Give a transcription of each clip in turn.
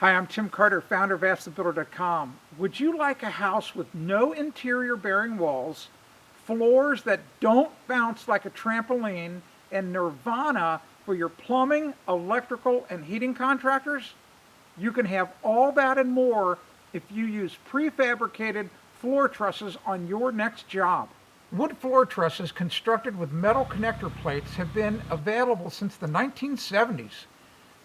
Hi, I'm Tim Carter, founder of AskTheBuilder.com. Would you like a house with no interior bearing walls, floors that don't bounce like a trampoline, and nirvana for your plumbing, electrical, and heating contractors? You can have all that and more if you use prefabricated floor trusses on your next job. Wood floor trusses constructed with metal connector plates have been available since the 1970s.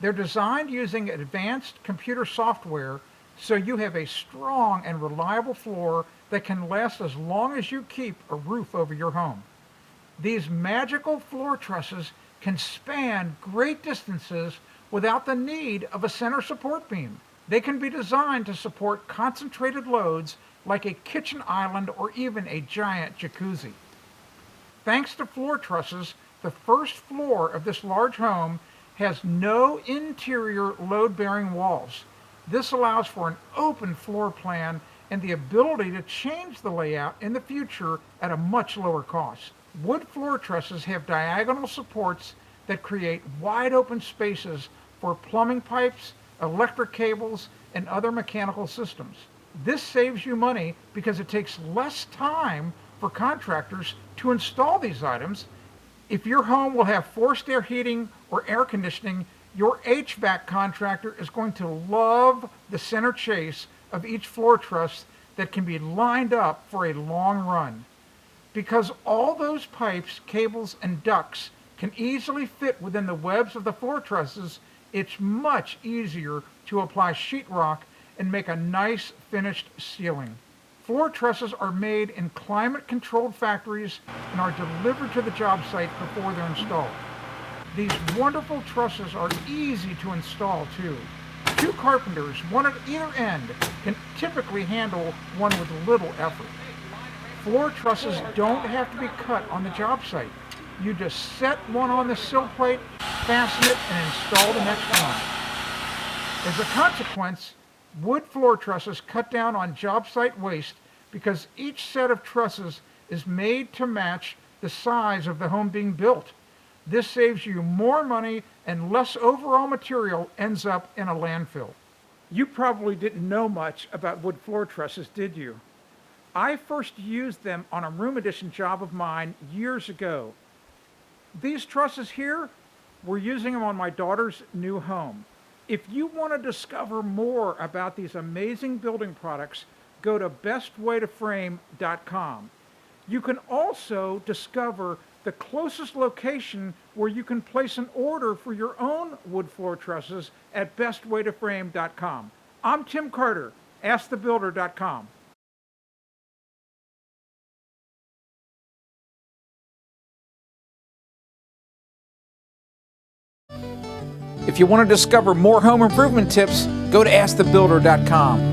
They're designed using advanced computer software so you have a strong and reliable floor that can last as long as you keep a roof over your home. These magical floor trusses can span great distances without the need of a center support beam. They can be designed to support concentrated loads like a kitchen island or even a giant jacuzzi. Thanks to floor trusses, the first floor of this large home has no interior load-bearing walls. This allows for an open floor plan and the ability to change the layout in the future at a much lower cost. Wood floor trusses have diagonal supports that create wide open spaces for plumbing pipes, electric cables, and other mechanical systems. This saves you money because it takes less time for contractors to install these items. If your home will have forced air heating or air conditioning, your HVAC contractor is going to love the center chase of each floor truss that can be lined up for a long run. Because all those pipes, cables, and ducts can easily fit within the webs of the floor trusses, it's much easier to apply sheetrock and make a nice finished ceiling. Floor trusses are made in climate-controlled factories and are delivered to the job site before they're installed. These wonderful trusses are easy to install too. Two carpenters, one at either end, can typically handle one with little effort. Floor trusses don't have to be cut on the job site. You just set one on the sill plate, fasten it, and install the next one. As a consequence, wood floor trusses cut down on job site waste because each set of trusses is made to match the size of the home being built. This saves you more money and less overall material ends up in a landfill. You probably didn't know much about wood floor trusses, did you? I first used them on a room addition job of mine years ago. These trusses here, we're using them on my daughter's new home. If you want to discover more about these amazing building products, go to bestwaytoframe.com. You can also discover the closest location where you can place an order for your own wood floor trusses at bestwaytoframe.com. I'm Tim Carter, AskTheBuilder.com. If you want to discover more home improvement tips, go to AskTheBuilder.com.